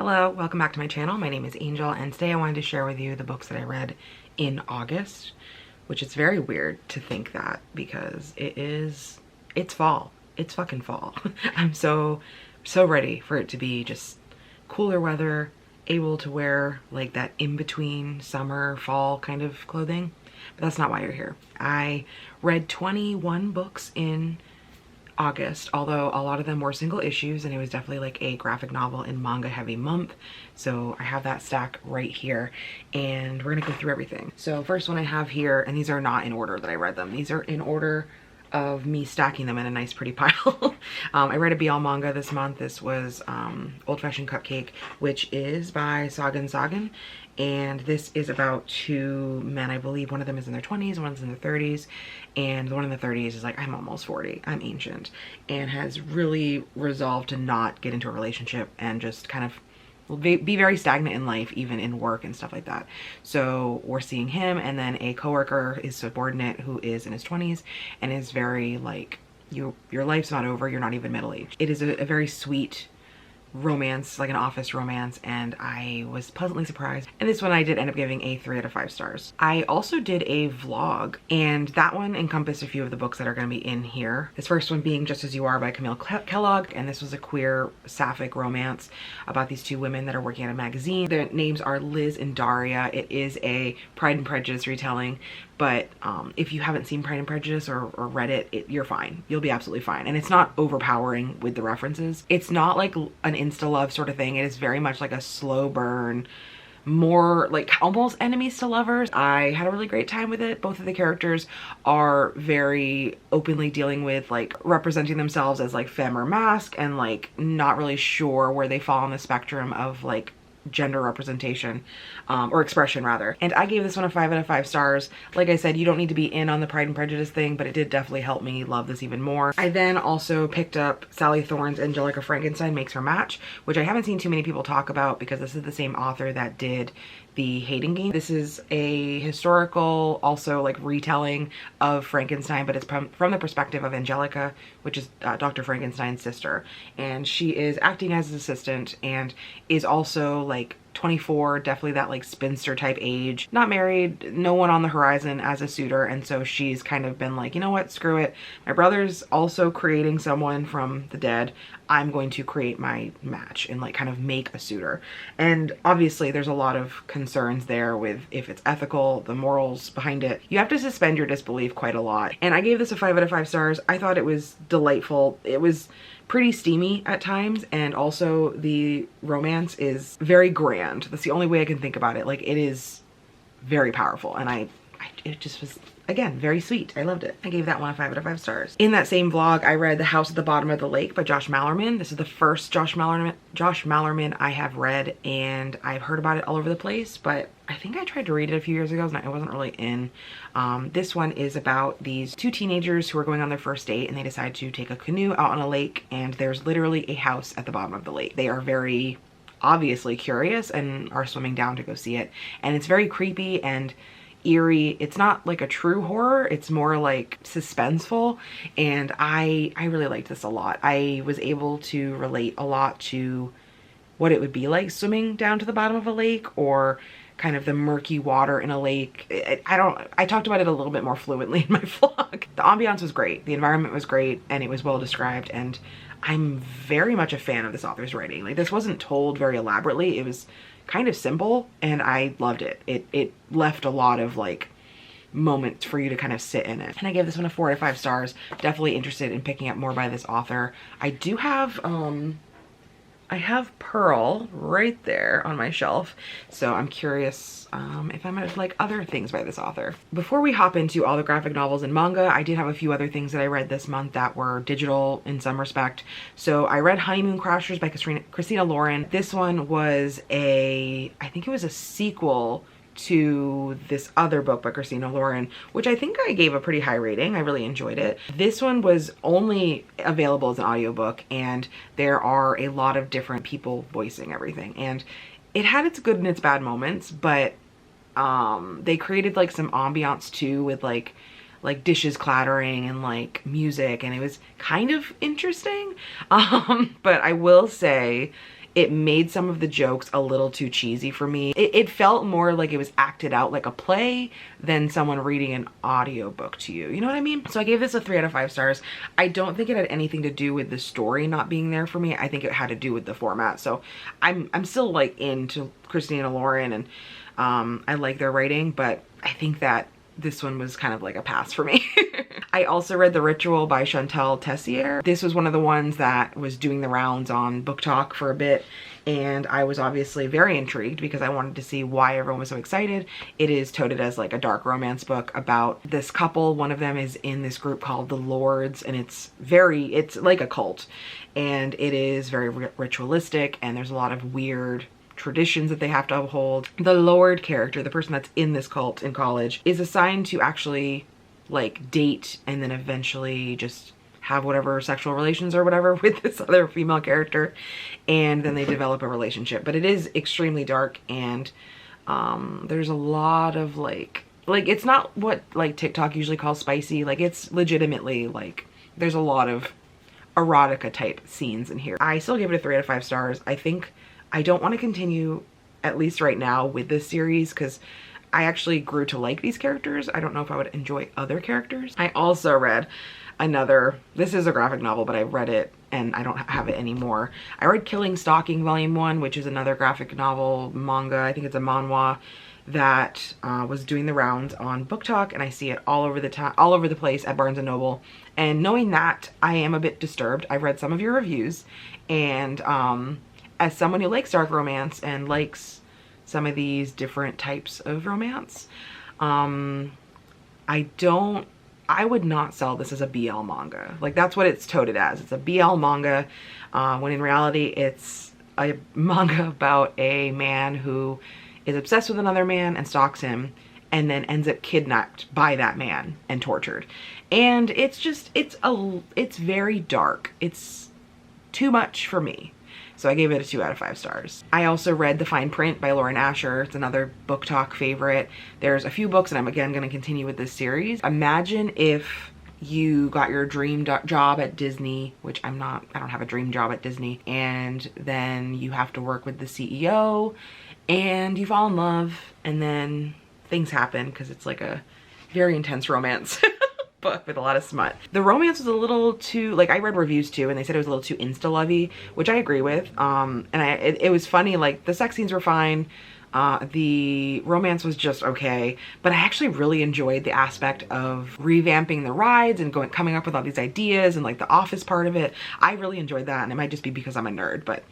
Hello, welcome back to my channel. My name is Angel, and today I wanted to share with you the books that I read in August, which is very weird to think that because it's fall. It's fucking fall. I'm so ready for it to be just cooler weather, able to wear like that in-between summer, fall kind of clothing. But that's not why you're here. I read 21 books in August, although a lot of them were single issues, and it was definitely like a graphic novel and manga heavy month. So I have that stack right here, and we're gonna go through everything. So first one I have here, and these are not in order that I read them. These are in order of me stacking them in a nice pretty pile. I read a BL manga this month. This was Old Fashioned Cupcake, which is by Sagan Sagan. And this is about two men, I believe. One of them is in their 20s, one's in their 30s. And the one in the 30s is like, I'm almost 40, I'm ancient. And has really resolved to not get into a relationship and just kind of be very stagnant in life, even in work and stuff like that. So we're seeing him, and then a coworker, his subordinate, who is in his 20s and is very like, your life's not over, you're not even middle-aged. It is a very sweet romance, like an office romance, and I was pleasantly surprised. And this one I did end up giving a 3 out of 5 stars. I also did a vlog, and that one encompassed a few of the books that are going to be in here. This first one being Just As You Are by Camille Kellogg, and this was a queer sapphic romance about these two women that are working at a magazine. Their names are Liz and Daria. It is a Pride and Prejudice retelling, but if you haven't seen Pride and Prejudice or read it, you're fine. You'll be absolutely fine. And it's not overpowering with the references. It's not like an insta-love sort of thing. It is very much like a slow burn, more like almost enemies to lovers. I had a really great time with it. Both of the characters are very openly dealing with like representing themselves as like femme or masc, and like not really sure where they fall on the spectrum of like gender representation or expression rather. And I gave this one a 5 out of 5 stars. Like I said, you don't need to be in on the Pride and Prejudice thing, but it did definitely help me love this even more. I then also picked up Sally Thorne's Angelica Frankenstein Makes Her Match, which I haven't seen too many people talk about because this is the same author that did The Hating Game. This is a historical, also like retelling of Frankenstein, but it's from the perspective of Angelica, which is Dr. Frankenstein's sister. And she is acting as his assistant and is also like 24, definitely that like spinster type age, not married, no one on the horizon as a suitor. And so she's kind of been like, you know what, screw it. My brother's also creating someone from the dead. I'm going to create my match and like kind of make a suitor. And obviously there's a lot of concerns there with if it's ethical, the morals behind it. You have to suspend your disbelief quite a lot. And I gave this a 5 out of 5 stars. I thought it was delightful. It was pretty steamy at times, and also the romance is very grand. That's the only way I can think about it. Like, it is very powerful, and it just was, again, very sweet. I loved it. I gave that one a 5 out of 5 stars. In that same vlog, I read The House at the Bottom of the Lake by Josh Malerman. This is the first Josh Malerman I have read, and I've heard about it all over the place, but I think I tried to read it a few years ago and I wasn't really in. This one is about these two teenagers who are going on their first date, and they decide to take a canoe out on a lake, and there's literally a house at the bottom of the lake. They are very obviously curious and are swimming down to go see it, and it's very creepy and eerie. It's not like a true horror, it's more like suspenseful, and I really liked this a lot. I was able to relate a lot to what it would be like swimming down to the bottom of a lake, or kind of the murky water in a lake. I talked about it a little bit more fluently in my vlog. The ambiance was great, the environment was great, and it was well described, and I'm very much a fan of this author's writing. Like, this wasn't told very elaborately, it was kind of simple, and I loved it. It left a lot of like moments for you to kind of sit in it. And I gave this one a 4 out of 5 stars. Definitely interested in picking up more by this author. I do have I have Pearl right there on my shelf, so I'm curious if I might like other things by this author. Before we hop into all the graphic novels and manga, I did have a few other things that I read this month that were digital in some respect. So I read Honeymoon Crashers by Christina Lauren. This one was I think it was a sequel to this other book by Christina Lauren, which I think I gave a pretty high rating. I really enjoyed it. This one was only available as an audiobook, and there are a lot of different people voicing everything, and it had its good and its bad moments, but they created like some ambiance too, with like dishes clattering and like music, and it was kind of interesting. But I will say it made some of the jokes a little too cheesy for me. It felt more like it was acted out like a play than someone reading an audiobook to you. You know what I mean? So I gave this a 3 out of 5 stars. I don't think it had anything to do with the story not being there for me. I think it had to do with the format. So I'm still like into Christina Lauren, and I like their writing, but I think that this one was kind of like a pass for me. I also read The Ritual by Chantal Tessier. This was one of the ones that was doing the rounds on Book Talk for a bit, and I was obviously very intrigued because I wanted to see why everyone was so excited. It is touted as like a dark romance book about this couple. One of them is in this group called the Lords, and it's like a cult, and it is very ritualistic, and there's a lot of weird traditions that they have to uphold. The Lord character, the person that's in this cult in college, is assigned to actually like date and then eventually just have whatever sexual relations or whatever with this other female character, and then they develop a relationship. But it is extremely dark, and there's a lot of like it's not what like TikTok usually calls spicy. Like it's legitimately like there's a lot of erotica type scenes in here. I still give it a 3 out of 5 stars. I think I don't want to continue, at least right now, with this series because I actually grew to like these characters. I don't know if I would enjoy other characters. I also read another, this is a graphic novel, but I read it and I don't have it anymore. I read Killing Stalking Volume 1, which is another graphic novel manga. I think it's a manhwa that was doing the rounds on Book Talk, and I see it all over the place at Barnes & Noble. And knowing that, I am a bit disturbed. I've read some of your reviews, and as someone who likes dark romance and likes some of these different types of romance, I would not sell this as a BL manga. Like that's what it's touted as. It's a BL manga, when in reality it's a manga about a man who is obsessed with another man and stalks him and then ends up kidnapped by that man and tortured. And it's just, it's very dark. It's too much for me. So I gave it a 2 out of 5 stars. I also read The Fine Print by Lauren Asher. It's another Book Talk favorite. There's a few books, and I'm again going to continue with this series. Imagine if you got your dream job at Disney, which I don't have a dream job at Disney, and then you have to work with the CEO, and you fall in love, and then things happen because it's like a very intense romance. Book with a lot of smut. The romance was a little too, like I read reviews too, and they said it was a little too insta-lovey, which I agree with. And it was funny, like the sex scenes were fine. The romance was just okay, but I actually really enjoyed the aspect of revamping the rides and coming up with all these ideas and like the office part of it. I really enjoyed that, and it might just be because I'm a nerd, but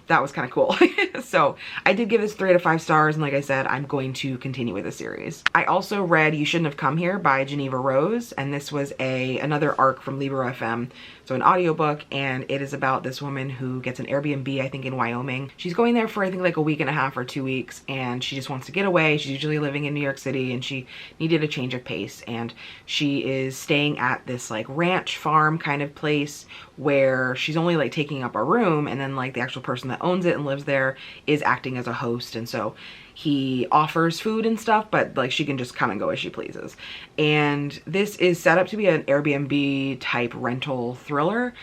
that was kind of cool. So I did give this 3 out of 5 stars, and like I said, I'm going to continue with the series. I also read You Shouldn't Have Come Here by Geneva Rose, and this was another arc from Libro FM, so an audiobook, and it is about this woman who gets an Airbnb, I think in Wyoming. She's going there for I think like a week and a half or 2 weeks, and she just wants to get away. She's usually living in New York City, and she needed a change of pace, and she is staying at this like ranch farm kind of place where she's only like taking up a room, and then like the actual person that owns it and lives there is acting as a host, and so he offers food and stuff, but like she can just come and go as she pleases. And this is set up to be an Airbnb type rental thriller,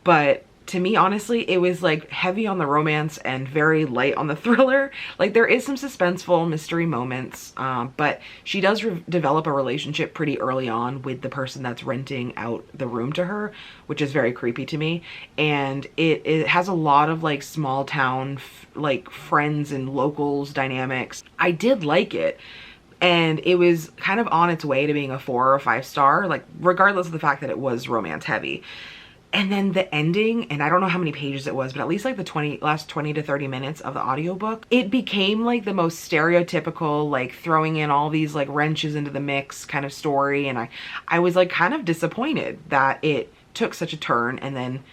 but to me, honestly, it was like heavy on the romance and very light on the thriller. Like there is some suspenseful mystery moments, but she does develop a relationship pretty early on with the person that's renting out the room to her, which is very creepy to me. And it has a lot of like small town, like friends and locals dynamics. I did like it. And it was kind of on its way to being a 4 or 5 star, like regardless of the fact that it was romance heavy. And then the ending, and I don't know how many pages it was, but at least like the last 20 to 30 minutes of the audiobook, it became like the most stereotypical, like throwing in all these like wrenches into the mix kind of story. And I was like kind of disappointed that it took such a turn and then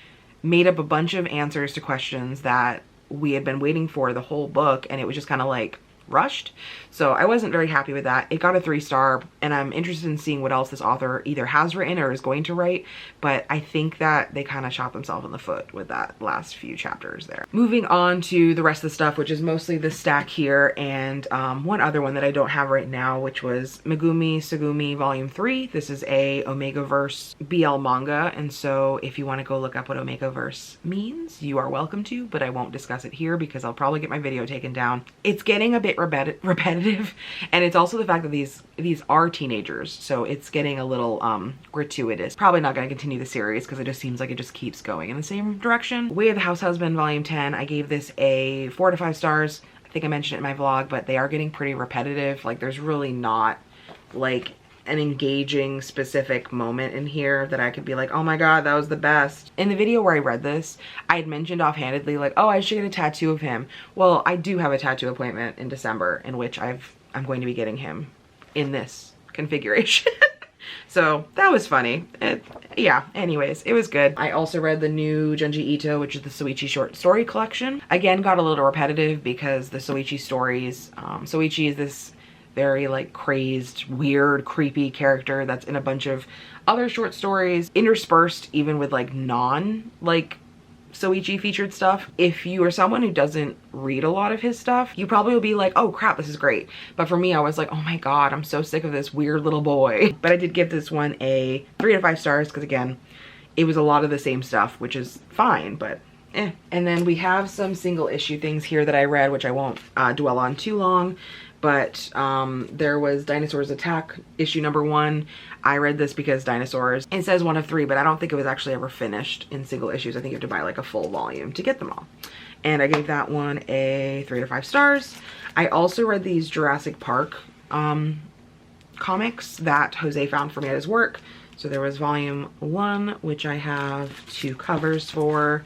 made up a bunch of answers to questions that we had been waiting for the whole book. And it was just kind of like rushed. So I wasn't very happy with that. It got a 3-star, and I'm interested in seeing what else this author either has written or is going to write, but I think that they kind of shot themselves in the foot with that last few chapters there. Moving on to the rest of the stuff, which is mostly the stack here, and one other one that I don't have right now, which was Megumi Tsugumi Volume 3. This is a Omegaverse BL manga, and so if you want to go look up what Omegaverse means, you are welcome to, but I won't discuss it here because I'll probably get my video taken down. It's getting a bit repetitive, and it's also the fact that these are teenagers, so it's getting a little gratuitous. Probably not going to continue the series because it just seems like it just keeps going in the same direction. Way of the House Husband Volume 10, I gave this a 4 to 5 stars. I think I mentioned it in my vlog, but they are getting pretty repetitive. Like, there's really not like an engaging specific moment in here that I could be like, oh my god, that was the best. In the video where I read this, I had mentioned offhandedly like, oh, I should get a tattoo of him. Well, I do have a tattoo appointment in December in which I'm going to be getting him in this configuration. So that was funny. Yeah, anyways, it was good. I also read the new Junji Ito, which is the Soichi short story collection. Again, got a little repetitive because the Soichi stories, Soichi is this very like crazed, weird, creepy character that's in a bunch of other short stories, interspersed even with like like Soichi featured stuff. If you are someone who doesn't read a lot of his stuff, you probably will be like, oh crap, this is great. But for me, I was like, oh my god, I'm so sick of this weird little boy. But I did give this one a 3 to 5 stars because again, it was a lot of the same stuff, which is fine, but eh. And then we have some single issue things here that I read, which I won't dwell on too long. But there was Dinosaurs Attack issue number 1. I read this because dinosaurs, it says 1 of 3, but I don't think it was actually ever finished in single issues. I think you have to buy like a full volume to get them all. And I gave that one a 3 to 5 stars. I also read these Jurassic Park comics that Jose found for me at his work. So there was volume 1, which I have 2 covers for.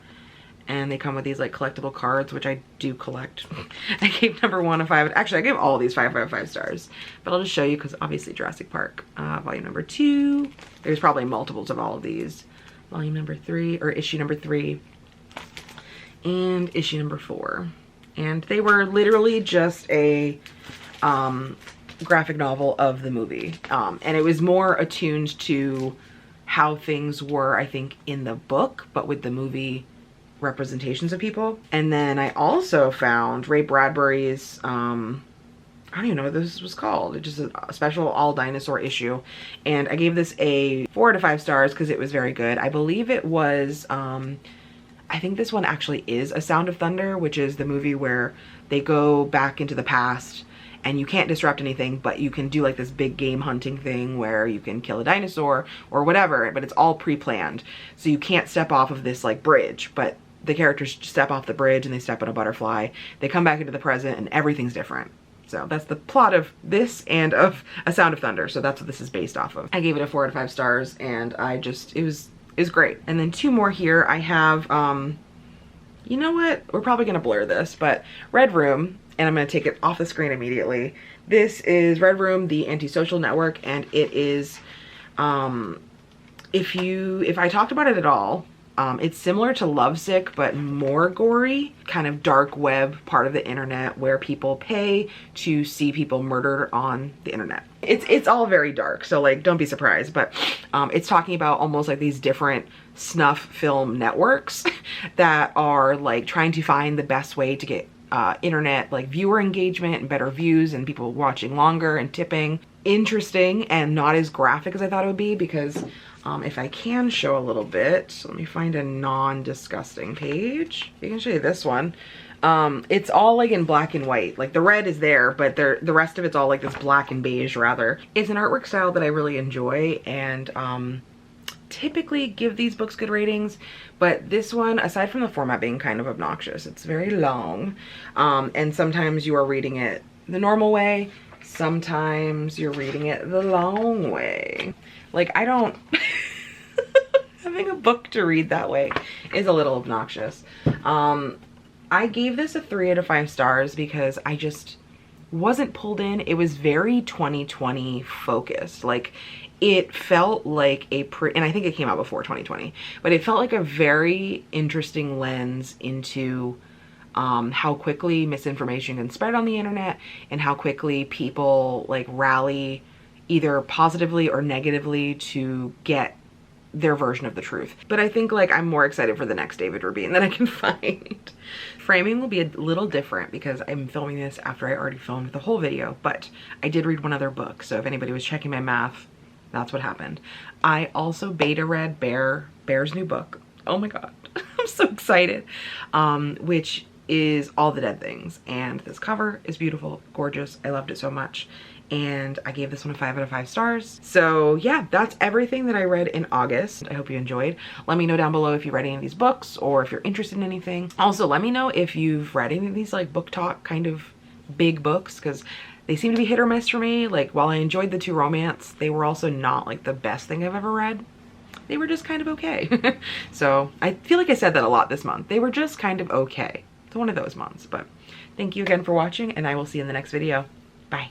And they come with these like collectible cards, which I do collect. I gave number 1 a 5. Actually, I gave all these 5 out of 5 stars. But I'll just show you because obviously Jurassic Park. Volume number 2. There's probably multiples of all of these. Volume number 3, or issue number 3. And issue number 4. And they were literally just a graphic novel of the movie. And it was more attuned to how things were, I think, in the book, but with the movie representations of people. And then I also found Ray Bradbury's I don't even know what this was called. It's just a special all dinosaur issue, and I gave this a 4 to 5 stars because it was very good. I believe it was I think this one actually is A Sound of Thunder, which is the movie where they go back into the past and you can't disrupt anything, but you can do like this big game hunting thing where you can kill a dinosaur or whatever, but it's all pre-planned. So you can't step off of this like bridge, but the characters step off the bridge and they step on a butterfly. They come back into the present and everything's different. So that's the plot of this and of A Sound of Thunder. So that's what this is based off of. I gave it a 4 out of 5 stars, and it was great. And then 2 more here. I have, you know what? We're probably gonna blur this, but Red Room, and I'm gonna take it off the screen immediately. This is Red Room, the Antisocial Network, and it is, if I talked about it at all, it's similar to Lovesick, but more gory, kind of dark web part of the internet where people pay to see people murdered on the internet. It's all very dark, so like don't be surprised, but it's talking about almost like these different snuff film networks that are like trying to find the best way to get internet like viewer engagement and better views and people watching longer and tipping. Interesting and not as graphic as I thought it would be because if I can show a little bit, let me find a non-disgusting page. I can show you this one. It's all like in black and white. Like the red is there, but the rest of it's all like this black and beige rather. It's an artwork style that I really enjoy and typically give these books good ratings, but this one, aside from the format being kind of obnoxious, it's very long, and sometimes you are reading it the normal way, sometimes you're reading it the long way. Like I don't having a book to read that way is a little obnoxious. I gave this a 3 out of 5 stars because I just wasn't pulled in. It was very 2020 focused. Like it felt like and I think it came out before 2020, but it felt like a very interesting lens into how quickly misinformation can spread on the internet and how quickly people like rally either positively or negatively to get their version of the truth. But I think like I'm more excited for the next David Rabin that I can find. Framing will be a little different because I'm filming this after I already filmed the whole video, but I did read one other book. So if anybody was checking my math, that's what happened. I also beta read Bear's new book. Oh my God, I'm so excited. Which is All the Dead Things. And this cover is beautiful, gorgeous. I loved it so much. And I gave this one a 5 out of 5 stars. So yeah, that's everything that I read in August. I hope you enjoyed. Let me know down below if you read any of these books or if you're interested in anything. Also, let me know if you've read any of these like book talk kind of big books, because they seem to be hit or miss for me. Like while I enjoyed the 2 romance, they were also not like the best thing I've ever read. They were just kind of okay. So I feel like I said that a lot this month. They were just kind of okay. It's one of those months, but thank you again for watching and I will see you in the next video. Bye.